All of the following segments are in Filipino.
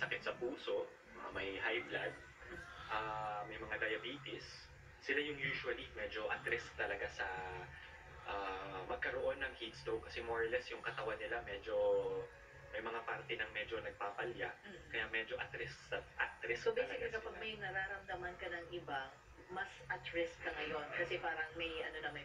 sakit sa puso, may high blood, may mga diabetes, sila yung usually medyo at risk talaga sa magkaroon ng heat stroke kasi more or less yung katawan nila medyo may mga parte ng medyo nagpapalya, kaya medyo at risk So talaga basically, kapag sila. may nararamdaman ka ng iba, mas at risk ka ngayon kasi parang may ano na may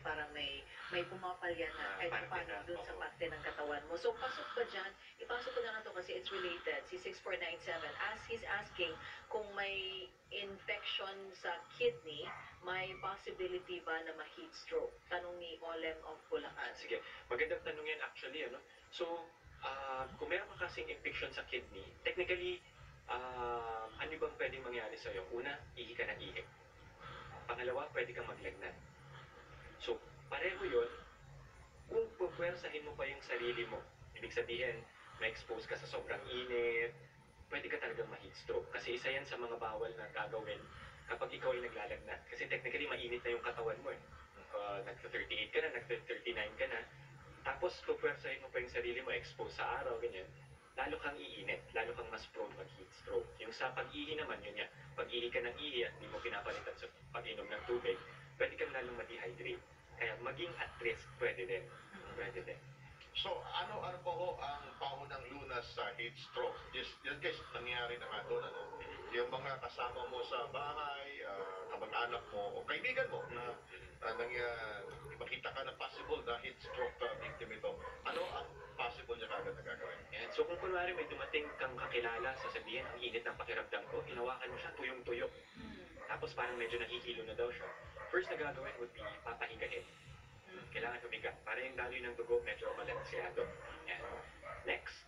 pumapalya na kahit Parte paano na, dun sa oo. parte ng katawan mo. So pasok ba dyan? Ipasok ko na nga to kasi it's related. Si 6497, as he's asking kung may infection sa kidney, may possibility ba na ma-heat stroke? Tanong ni Olem of Bulacan. Sige, magandang tanong yan actually, ano? So, kung meron ka kasing infection sa kidney, technically, ano bang pwedeng mangyari sa'yo? Una, ihi ka ng ihi. Pangalawa, pwede kang maglagnat. So, pareho yun, kung pupwersahin mo pa yung sarili mo, ibig sabihin, ma-expose ka sa sobrang init, pwede ka talagang ma-heat stroke. Kasi isa yan sa mga bawal na gagawin kapag ikaw ay naglalagnat. Kasi technically, mainit na yung katawan mo eh. Nagka-38 ka na, nagka-39 ka na, tapos pupwersahin mo pa yung sarili mo, expose sa araw, ganyan, lalo kang iinit, lalo kang mas prone mag-heat stroke. Yung sa pag-ihi naman, yun yan, pag-ihi ka ng ihi at hindi mo pinapalitan sa pag-inom ng tubig, pwede kang lalong ma-dehydrate. Kaya maging at risk, pwede din. Pwede din. So, ano po ho ang pangunang lunas sa heat stroke? Yan guys, nangyayari na nga doon, ano? Yung mga kasama mo sa bahay, kamag-anak mo, o kaibigan mo na makita ka na possible na heat stroke victim ito. Ano ang possible niya kagad na gagawin? Yan. So kung kunwari may dumating kang kakilala, sasabihin, ang init ng pakiramdam ko, hinawakan mo siya, tuyong-tuyo. Tapos parang medyo nahihilo na daw siya. First na gagawin would be papahingahin. Kailangan humiga para yung daloy ng dugo medyo balanseado. Yan. Next,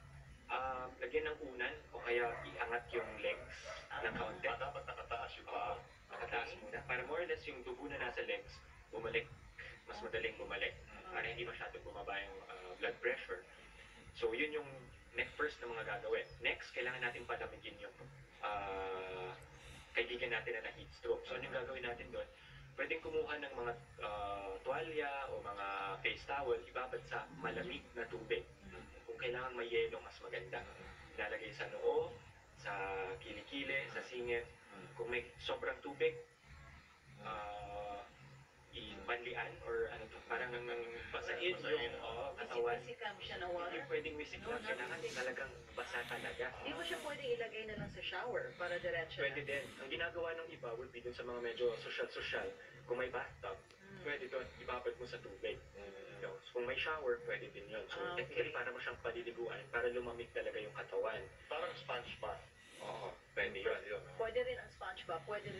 lagyan ng unan o kaya iangat yung legs ng kaunti. Dapat nakataas yung paa. Nakataas muna. Para more or less yung dugo na nasa legs, bumalik. Mas madaling bumalik. Para hindi masyadong bumaba yung blood pressure. So yun yung first na mga gagawin. Next, kailangan natin palamigin yung kaibigan natin na na-heat stroke. So ano yung gagawin natin doon? Pwedeng kumuha ng mga tuwalya o mga face towel, ibabad sa malamig na tubig. Kung kailangan may yelo, mas maganda. Ilalagay sa noo, sa kilikili, sa singit. Kung may sobrang tubig, ipanlian or ano to, parang basahin yung katawan. Isikam siya na Hindi water. pwedeng wisik lang, kailangan talagang basa talaga. Hindi mo siya pwede ilagay na lang sa shower para diretso Pwede din. Ang ginagawa ng iba would be dun sa mga medyo social-social. Kung may bathtub, pwede doon, ibabad mo sa tubig. So, kung may shower, pwede din yun. So, Okay. technically, para mo siyang paliliguan, para lumamig talaga yung katawan. Parang sponge bath. Oo, pwede yun. Yun. Pwede rin ang sponge bath, pwede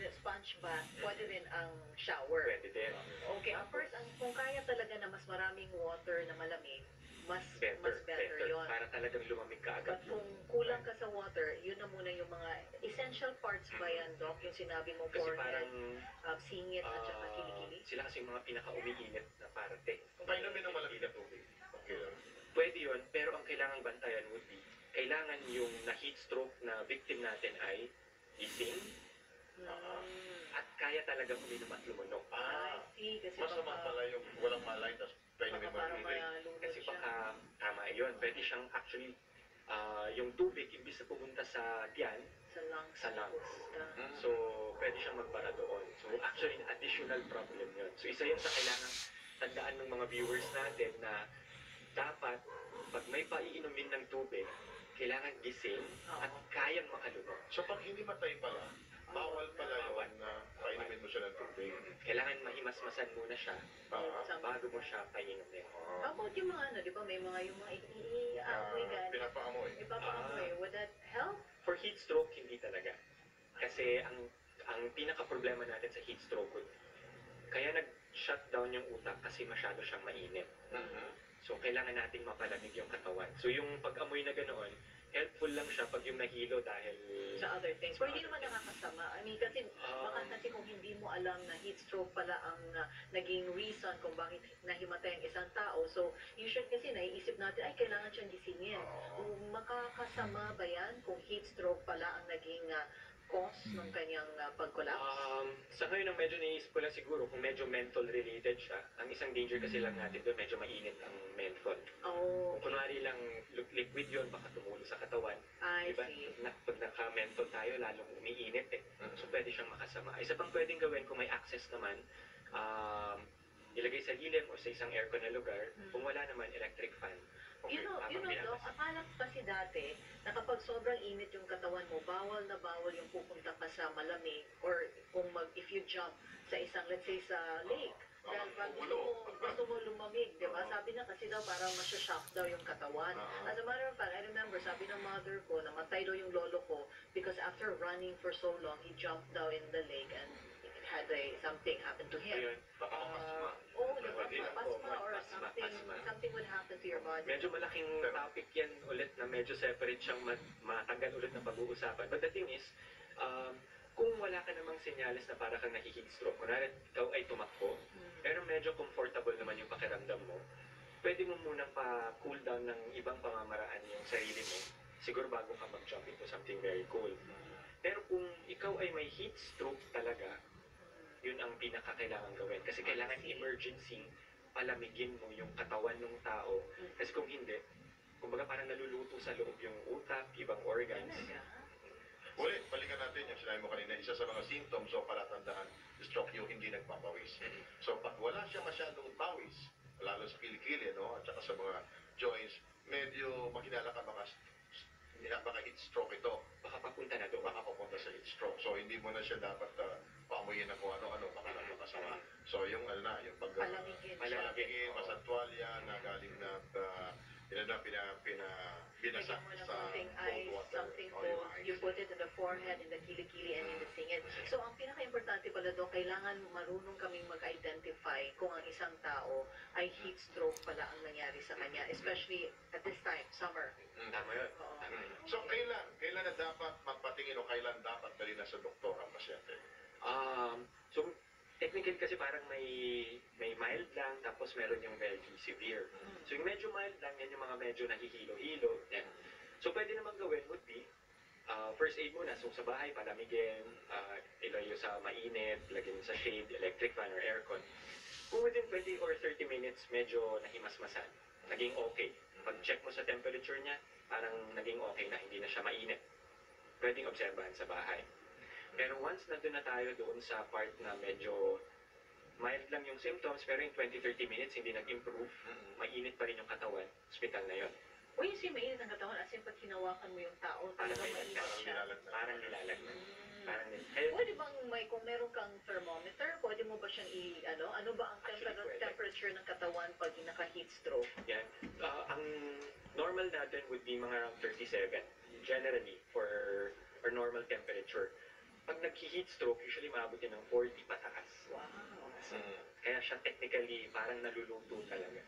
rin ang shower. Pwede din. Okay, first, kung kaya talaga na mas maraming water na malamig, mas better yon. Para talagang lumamig ka agad. But kung kulang ka sa water, yun na muna yung mga essential parts ba yan, Doc? Yung sinabi mo, Kasi forehead, parang singit at saka kilikili. sila kasi yung mga pinaka-umiinit na parte. Painumin ng malamig na tubig. Okay lang. Pwede yun, pero ang kailangang bantayan would be, kailangan yung na-heat stroke na victim natin ay gising at kaya talagang uminom at lumunok. I see, kasi Masama pala yung walang malay, tapos painumin mo parang yung tubig. malunod Kasi siya. baka tama yun, pwede siyang actually, yung tubig, imbis na pumunta sa tiyan, Sa lungs. sa lungs. pupunta. So, pwede siyang magbara doon. So, actually, additional problem yun. So, isa yun sa kailangan tandaan ng mga viewers natin na dapat, pag may paiinumin ng tubig, kailangan gising at kayang makalunok. So pag hindi matay pala, bawal pala yun na painumin mo siya ng tubig. Kailangan mahimasmasan muna siya bago mo siya painumin. How about yung mga ano, di ba, may mga yung mga iaamoy gan. Pinapaamoy. Ipapaamoy, would that help? For heat stroke, hindi talaga. Kasi ang pinaka-problema natin sa heat stroke, kaya nag-shut down yung utak kasi masyado siyang mainit. So, kailangan nating mapalamig yung katawan. So, yung pag-amoy na ganoon, helpful lang siya pag yung nahilo dahil Sa other things. Pero hindi naman nakakasama. I mean, kasi baka kasi kung hindi mo alam na heat stroke pala ang naging reason kung bakit nahimatay ang isang tao. So, usually kasi naiisip natin, ay, kailangan siyang gisingin. Makakasama ba yan kung heat stroke pala ang naging cause cause ng kanyang pag-collapse? Sa ngayon, ang medyo naisip ko lang siguro kung medyo mental related siya. Ang isang danger kasi lang natin doon, medyo mainit ang menthol. Oh, Kung kunwari lang liquid yun, baka tumulo sa katawan. I Diba? see. Pag naka-menthol tayo, lalong umiinit eh. So pwede siyang makasama. Isa pang pwedeng gawin kung may access naman, ilagay sa lilim o sa isang aircon na lugar. Kung wala naman, electric fan. You know, habang Doc, binabasa. akala ko kasi dati, na kapag sobrang init yung katawan mo, bawal na bawal yung pupunta ka sa malamig or if you jump sa isang, let's say, sa lake. Dahil pag gusto mo lumamig, di ba? Sabi na kasi daw parang masya-shock daw yung katawan. As a matter of fact, I remember, sabi ng mother ko, namatay daw yung lolo ko because after running for so long, he jumped daw in the lake and it had something happen to him. Ayun, baka Oh, di ba? Pwede. Pasma or Pasma. something would happen to your body. Medyo malaking topic yan ulit na medyo separate siyang matanggal ulit ng pag-uusapan. But the thing is, kung wala ka namang senyales na para kang nahi-heat stroke, kunwari ikaw ay tumakbo, pero medyo comfortable naman yung pakiramdam mo, pwede mo munang pa-cool down ng ibang pamamaraan yung sarili mo, siguro bago ka mag-jump into something very cold. Pero kung ikaw ay may heat stroke talaga, yun ang pinakakailangan gawin. Kasi kailangan emergency, palamigin mo yung katawan ng tao. Kasi kung hindi, kumbaga parang naluluto sa loob yung utak, ibang organs. Uli, balikan natin yung sinabi mo kanina, isa sa mga symptoms o palatandaan, stroke yung hindi nagpapawis. So pag wala siya masyadong pawis, lalo sa kilikili, no, at saka sa mga joints, medyo makinala ka baka heat stroke ito. Baka papunta na doon. Baka papunta sa heat stroke. So hindi mo na siya dapat paamuyin na kung ano-ano, baka lang makasama. So yung yung pag Palamigin siya. palamigin, masantwalya na galing na binasa Lagyan mo ng sa konting cold ice, water. something O yung cold. ice. You put it in the forehead, in the kilikili, and in the singit. So, ang pinaka-importante pala doon, kailangan marunong kaming mag-identify kung ang isang tao ay heat stroke pala ang nangyari sa kanya, especially at this time, summer. Tama yun. Oo. Tama yun. So kailan na dapat magpatingin o kailan dapat dali na sa doktor ang pasyente? So, technical kasi parang may mild lang, tapos meron yung very severe. So, yung medyo mild lang, yan yung mga medyo nahihilo-hilo. Yan. So, pwede naman gawin would be, first aid muna. So, sa bahay, palamigin, ilayo sa mainit, lagyan sa shade, electric fan or aircon. Kung within 20 or 30 minutes, medyo nahimasmasan, naging okay. Pag-check mo sa temperature niya, parang naging okay na, hindi na siya mainit. Pwedeng obserbahan sa bahay. Pero once nandun na tayo doon sa part na medyo mild lang yung symptoms, pero in 20-30 minutes hindi nag-improve, mainit pa rin yung katawan, hospital na yon. O yung si mainit ang katawan, as in pag hinawakan mo yung tao, talagang mainit siya. Parang nilalagnan. Parang Pwede bang kung meron kang thermometer, pwede mo ba siyang ano ba ang Actually, pwede. temperature ng katawan pag naka-heat stroke? yan. Ang normal natin would be mga around 37, generally, for our normal temperature. Pag nag-heat stroke, usually maabot yun ng 40 pataas. Wow. Kaya siya technically parang naluluto talaga.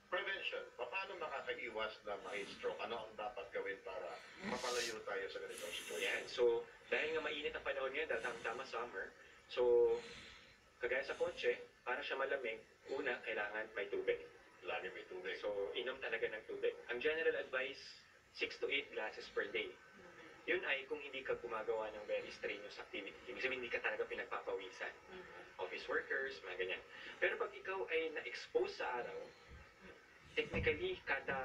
Prevention. Paano makakaiwas na ma-heat stroke? Ano ang dapat gawin para mapalayo tayo sa ganitong situation? Yan. So, dahil nga mainit ang panahon ngayon, dahil tama summer, so, kagaya sa kotse, para siya malamig, una, kailangan may tubig. Lagi may tubig. So, inom talaga ng tubig. Ang general advice, 6 to 8 glasses per day. Yun ay kung hindi ka gumagawa ng very strenuous activity. Ibig sabihin, hindi ka talaga pinagpapawisan. Office workers, mga ganyan. Pero pag ikaw ay na-expose sa araw, technically, kada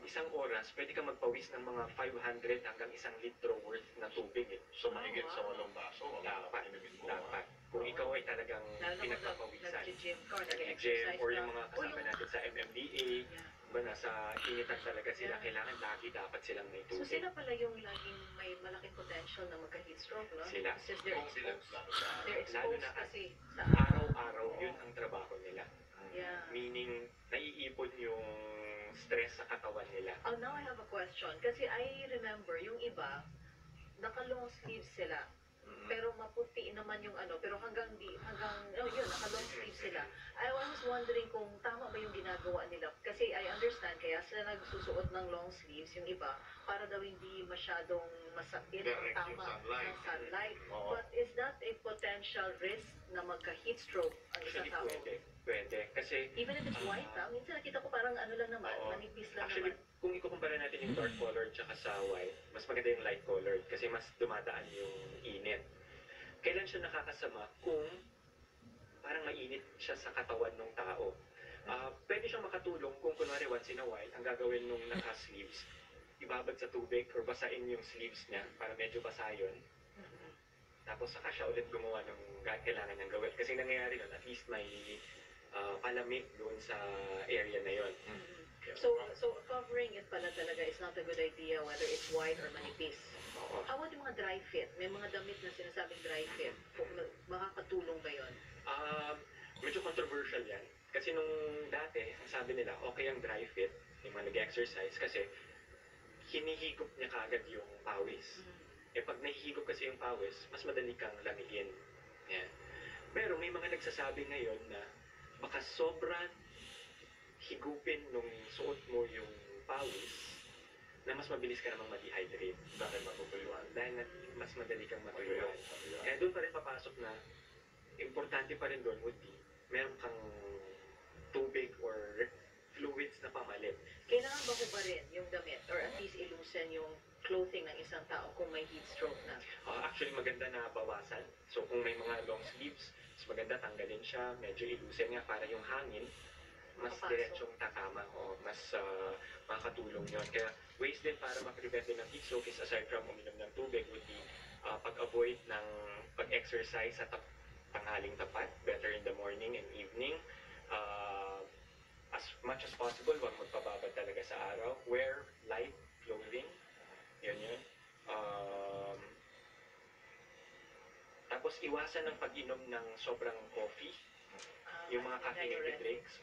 isang oras, pwede ka magpawis ng mga 500 hanggang 1 litro worth na tubig. So mahigit sa 8 baso, Dapat. inumin ko. Dapat. Kung ikaw ay talagang Lalo na kung pinagpapawisan. nag-gym ka or Nag-gym nag-exercise or ka. yung mga kasama natin sa MMDA, ba nasa initan talaga sila, Yeah. kailangan lagi dapat silang may So tubig. sila pala yung laging may malaking potential na magka-heat stroke, no? Sila. Since they're Kung bilang exposed. lalo sa They're Lalo exposed na kasi sa Araw-araw, yun ang trabaho nila. Yeah. Meaning, naiipon yung stress sa katawan nila. Oh, now I have a question. Kasi I remember, yung iba, naka-long sleeves sila. Pero maputi naman yung pero yun, naka-long sleeves sila. I was wondering kung tama ba yung ginagawa nila. Kasi I understand, kaya sila nagsusuot ng long sleeves, yung iba, para daw hindi masyadong masakit ang Direct yung tama sunlight. ng sunlight. Oo. But is that a potential risk na magka-heat stroke ang isang Actually, tao? pwede. pwede. Kasi, Even if it's white, minsan nakita ko parang ano lang naman, Oo. manipis lang actually, naman. kung ikukumpara natin yung dark colored tsaka sa white, mas maganda yung light colored kasi mas dumadaan yung init. Kailan siya nakakasama? Kung parang mainit siya sa katawan ng tao. Pwede siyang makatulong kung kunwari once in a while, ang gagawin nung naka-sleeves, ibabad sa tubig or basain yung sleeves niya para medyo basa yun. Mhm. Tapos saka siya ulit gumawa ng kailangan niyang gawin. Kasi nangyayari nun, at least may palamig doon sa area na yon. Mhm. So covering it pala talaga is not a good idea whether it's white or manipis. Oo. How about yung mga dry fit? May mga damit na sinasabing dry fit. Makakatulong ba yun? Medyo controversial yan. Kasi nung dati, ang sabi nila, okay ang dry fit, yung mga nag-exercise, kasi hinihigop niya kagad yung pawis. Mhm. Pag nahihigop kasi yung pawis, mas madali kang lamigin. Yan. Pero may mga nagsasabi ngayon na baka sobrang higupin nung suot mo yung pawis na mas mabilis ka namang ma-dehydrate. Dahil matutuyuan. Dahil mas madali kang matuyuan. Kaya doon pa rin papasok na importante pa rin doon would be meron kang tubig or fluids na pamalit. Kailangan ba ko pa rin yung damit or at least iloosen yung clothing ng isang tao kung may heat stroke na? Actually, maganda na bawasan. So, kung may mga long sleeves, mas maganda tanggalin siya, medyo ilusin nga para yung hangin, mas Makapasok. diretsong tatama o mas makakatulong yun. Kaya ways din para ma-prevent din ng heat stroke is aside from uminom ng tubig would be pag-avoid ng pag-exercise sa tanghaling tapat, better in the morning and evening. As much as possible, huwag magpababad talaga sa araw. Wear light clothing. Yun yun. Tapos iwasan ng pag-inom ng sobrang coffee. Yung mga caffeinated drinks,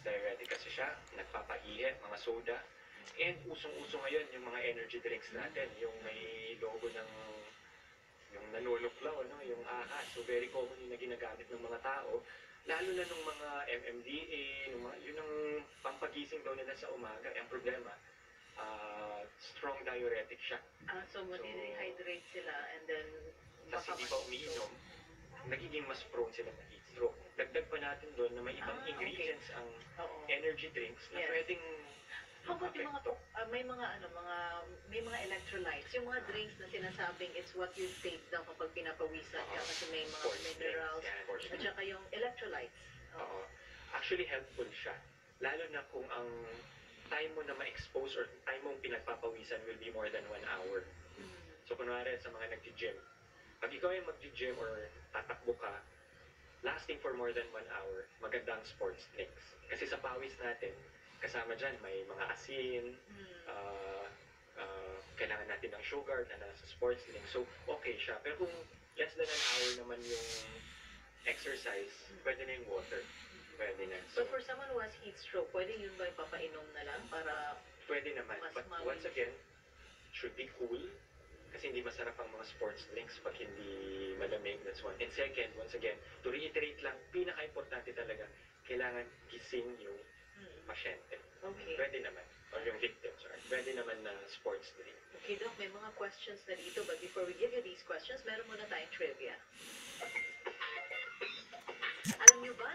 diuretic kasi siya, nagpapaihi, mga soda. And usong-uso ngayon yung mga energy drinks natin, yung may logo ng yung nanuluklaw, yung AHA. So very common yung na ginagamit ng mga tao, lalo na nung mga MMDA, yun ang pampagising daw nila sa umaga. Ang problema, strong diuretic siya. So mag-dehydrate sila and then Tapos hindi pa umiinom, nagiging mas prone sila na heat stroke. Dagdag pa natin doon na may ibang Okay. ingredients ang Oo. energy drinks na Yes. pwedeng How about yung mga, apekto. may mga electrolytes, yung mga drinks na sinasabing it's what you take daw kapag pinapawisan ka kasi may mga Sports drinks, minerals yan. at saka yung electrolytes. Oo. Actually, helpful siya. Lalo na kung ang time mo na ma-expose or time mong pinagpapawisan will be more than 1 hour. Mm. So, kunwari sa mga nag-gym, pag ikaw ay mag-gym or tatakbo ka, lasting for more than 1 hour, maganda ang sports drinks. Kasi sa pawis natin, kasama dyan, may mga asin, Mm. kailangan natin ng sugar na nasa sports drink. So, okay siya. Pero kung less than an hour naman yung exercise, pwede na yung water. Pwede na. So for someone who has heat stroke, pwede yun ba ipapainom na lang para Pwede naman. Mas But mawi. once again, should be cool. Kasi hindi masarap ang mga sports drinks pag hindi malamig. That's one. And second, once again, to reiterate lang, pinaka-importante talaga, kailangan gising yung pasyente. Okay. Pwede naman. Or yung victim, sorry. Pwede naman na sports drink. Okay, Doc, may mga questions na dito. But before we give you these questions, meron muna tayong trivia. Alam niyo ba